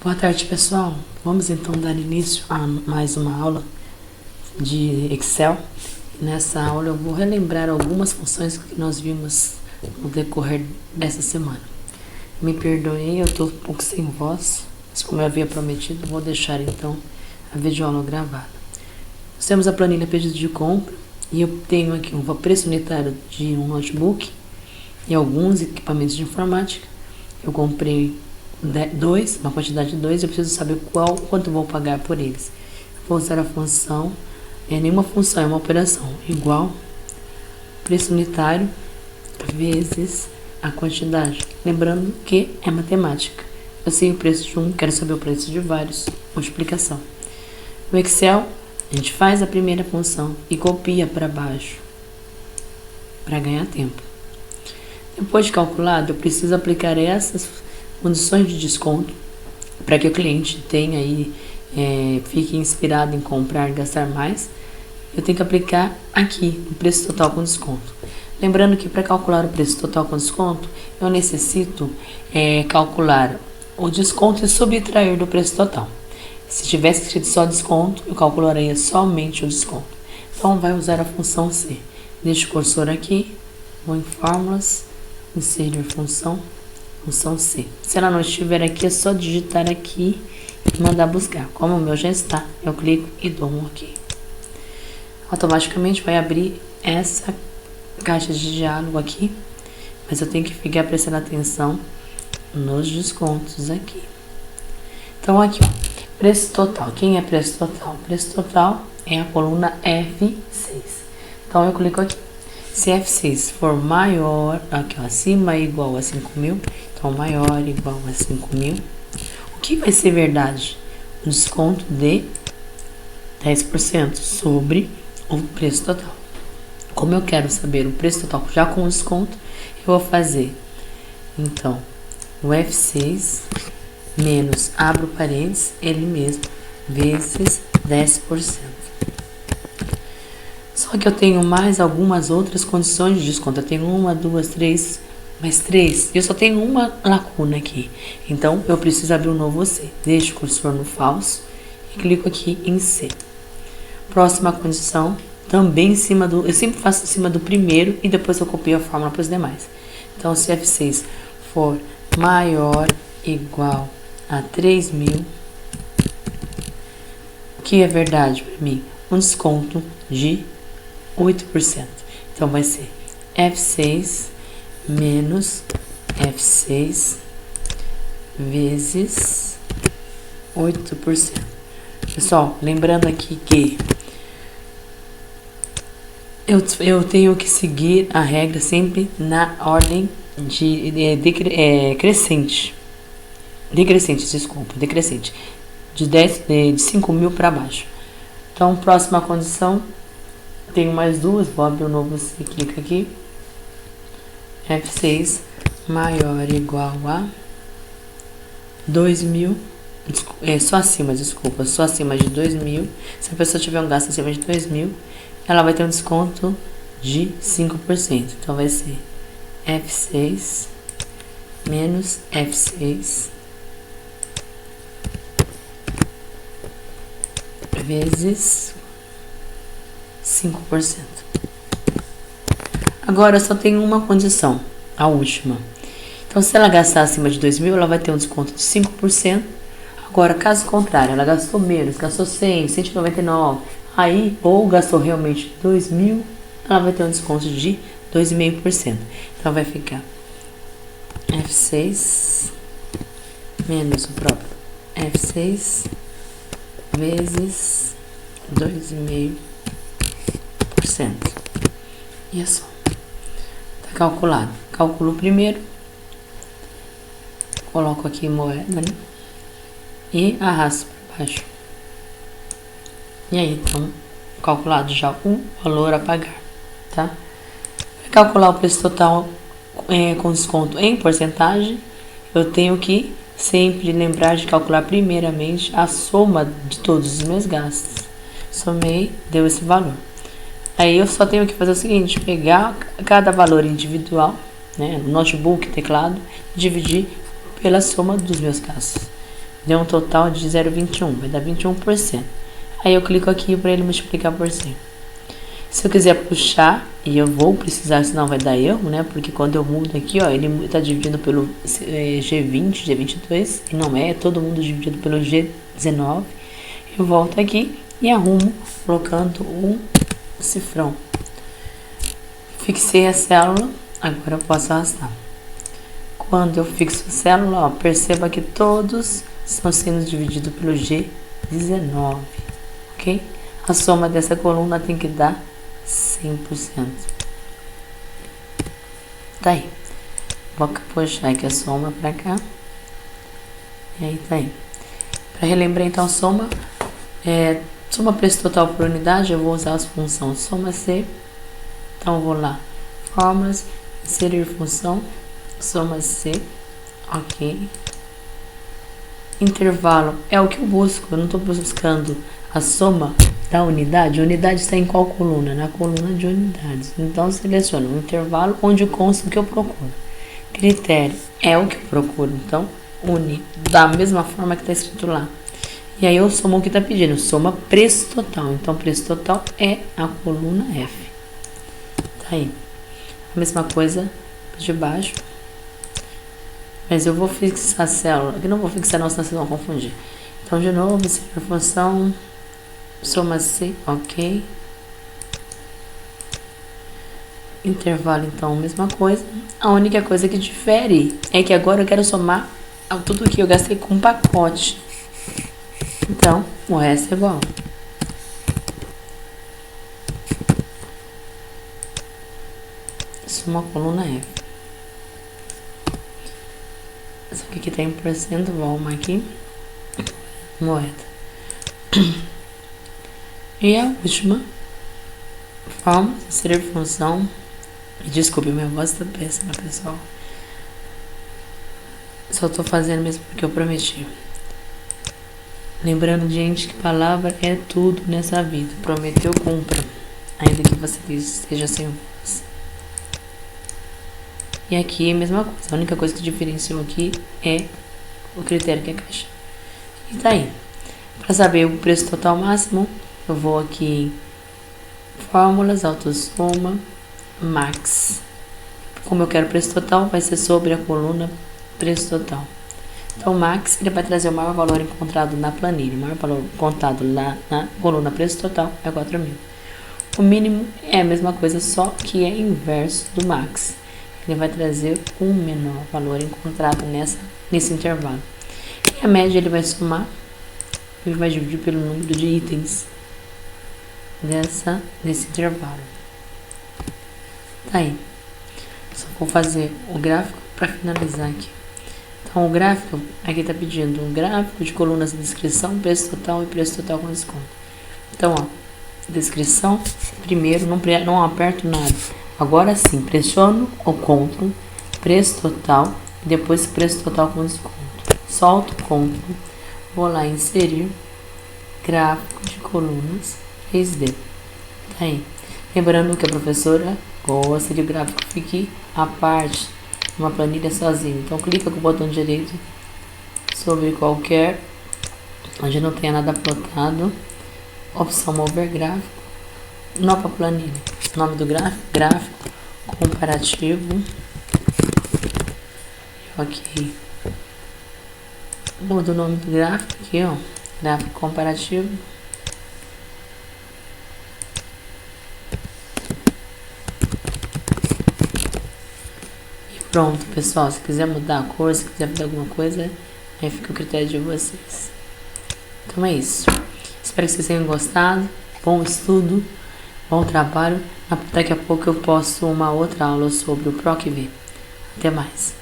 Boa tarde, pessoal. Vamos então dar início a mais uma aula de Excel. Nessa aula eu vou relembrar algumas funções que nós vimos no decorrer dessa semana. Me perdoem, eu estou um pouco sem voz, mas como eu havia prometido, vou deixar então a videoaula gravada. Nós temos a planilha pedido de compra e eu tenho aqui um preço unitário de um notebook e alguns equipamentos de informática. Eu comprei uma quantidade de 2, eu preciso saber quanto vou pagar por eles. Vou usar a função, nenhuma função, é uma operação, igual preço unitário vezes a quantidade. Lembrando que é matemática. Eu sei o preço de um, quero saber o preço de vários, multiplicação. No Excel, a gente faz a primeira função e copia para baixo, para ganhar tempo. Depois de calculado, eu preciso aplicar essas condições de desconto para que o cliente tenha aí, fique inspirado em comprar, gastar mais. Eu tenho que aplicar aqui o preço total com desconto. Lembrando que para calcular o preço total com desconto, eu necessito calcular o desconto e subtrair do preço total. Se tivesse escrito só desconto, eu calcularia somente o desconto. Então, vai usar a função C. Deixo o cursor aqui, vou em fórmulas, inserir função C. Se ela não estiver aqui, é só digitar aqui e mandar buscar. Como o meu já está, eu clico e dou um OK. Automaticamente vai abrir essa caixa de diálogo aqui, mas eu tenho que ficar prestando atenção nos descontos aqui. Então aqui, ó, preço total. Quem é preço total? Preço total é a coluna F6. Então eu clico aqui. Se F6 for maior, aqui ó, acima igual a 5.000, então maior igual a 5.000, o que vai ser verdade? Um desconto de 10% sobre o preço total. Como eu quero saber o preço total já com desconto, eu vou fazer, então, o F6 menos, abro parênteses, ele mesmo, vezes 10%. Só que eu tenho mais algumas outras condições de desconto. Eu tenho 1, 2, 3, mais 3. Eu só tenho uma lacuna aqui. Então, eu preciso abrir um novo C. Deixo o cursor no falso e clico aqui em C. Próxima condição, também em cima do... Eu sempre faço em cima do primeiro e depois eu copio a fórmula para os demais. Então, se F6 for maior igual a 3.000, o que é verdade para mim? Um desconto de 8%. Então, vai ser F6 menos F6 vezes 8%. Pessoal, lembrando aqui que eu tenho que seguir a regra sempre na ordem decrescente. De 5.000 para baixo. Então, próxima condição, tenho mais duas, vou abrir um novo C, clica aqui, F6 maior ou igual a 2.000, só acima de 2.000, se a pessoa tiver um gasto acima de 2.000, ela vai ter um desconto de 5%, então vai ser F6 menos F6 vezes 5%. Agora, eu só tenho uma condição, a última. Então, se ela gastar acima de 2.000, ela vai ter um desconto de 5%. Agora, caso contrário, ela gastou menos, gastou 100, 199, aí, ou gastou realmente 2.000, ela vai ter um desconto de 2,5%. Então, vai ficar F6 menos o próprio F6 vezes 2,5%. E é só. Tá calculado. Calculo primeiro. Coloco aqui moeda, né? E arrasto para baixo. E aí, então, calculado já o valor a pagar, tá? Para calcular o preço total com desconto em porcentagem, eu tenho que sempre lembrar de calcular primeiramente a soma de todos os meus gastos. Somei, deu esse valor. Aí eu só tenho que fazer o seguinte, pegar cada valor individual, né, no notebook, teclado, dividir pela soma dos meus gastos. deu um total de 0,21, vai dar 21%. Aí eu clico aqui para ele multiplicar por 100. Se eu quiser puxar, e eu vou precisar, senão vai dar erro, né? Porque quando eu mudo aqui, ó, ele está dividindo pelo G20, G22, e não é todo mundo dividido pelo G19. Eu volto aqui e arrumo colocando um cifrão. Fixei a célula, agora eu posso arrastar. Quando eu fixo a célula, ó, perceba que todos estão sendo divididos pelo G19, ok? A soma dessa coluna tem que dar 100%. Tá aí. Vou puxar aqui a soma pra cá. E aí tá aí. Para relembrar então a soma, soma preço total por unidade, eu vou usar as funções soma C. Então eu vou lá, fórmulas, inserir função, soma C, ok. Intervalo é o que eu busco, eu não estou buscando a soma da unidade. A unidade está em qual coluna? Na coluna de unidades. Então seleciono o intervalo onde consta o que eu procuro. Critério é o que eu procuro, então une da mesma forma que está escrito lá. E aí eu somo o que está pedindo, soma preço total. Então preço total é a coluna F. Tá aí. A mesma coisa de baixo. Mas eu vou fixar a célula. Aqui não vou fixar, não, senão vocês vão confundir. Então, de novo, inserir função, soma C, ok. Intervalo, então, mesma coisa. A única coisa que difere é que agora eu quero somar tudo que eu gastei com pacote. Então, o resto é igual. Soma coluna F. Só que aqui tem porcento, vou arrumar aqui. Moeda. E a última forma, inserir função. Desculpe, minha voz tá péssima, pessoal. Só tô fazendo mesmo porque eu prometi. Lembrando, gente, que palavra é tudo nessa vida. Prometeu, cumpra. Ainda que você esteja sem voz. E aqui é a mesma coisa. A única coisa que diferenciou aqui é o critério que é caixa. E tá aí. Para saber o preço total máximo, eu vou aqui em fórmulas, autossoma, max. Como eu quero preço total, vai ser sobre a coluna preço total. Então, o max, ele vai trazer o maior valor encontrado na planilha. O maior valor contado lá na coluna preço total é 4.000. O mínimo é a mesma coisa, só que é inverso do max. Ele vai trazer um menor valor encontrado nesse intervalo. E a média ele vai somar, ele vai dividir pelo número de itens desse intervalo. Tá aí. Só vou fazer o gráfico para finalizar aqui. Então, o gráfico, aqui está pedindo um gráfico de colunas de descrição, preço total e preço total com desconto. Então, ó, descrição, primeiro, não aperto nada. Agora sim, pressiono o CTRL, preço total, e depois preço total com desconto. Solto o CTRL, vou lá inserir gráfico de colunas 3D. Tá aí. Lembrando que a professora gosta que o gráfico fique à parte, uma planilha sozinho. Então clica com o botão direito sobre qualquer, onde não tenha nada plotado, opção mover gráfico, nova planilha. Nome do gráfico comparativo. Ok. Muda o nome do gráfico aqui, ó. Gráfico comparativo. E pronto, pessoal. Se quiser mudar a cor, se quiser fazer alguma coisa, aí fica o critério de vocês. Então é isso. Espero que vocês tenham gostado. Bom estudo, bom trabalho. Daqui a pouco eu posto uma outra aula sobre o PROC-V. Até mais.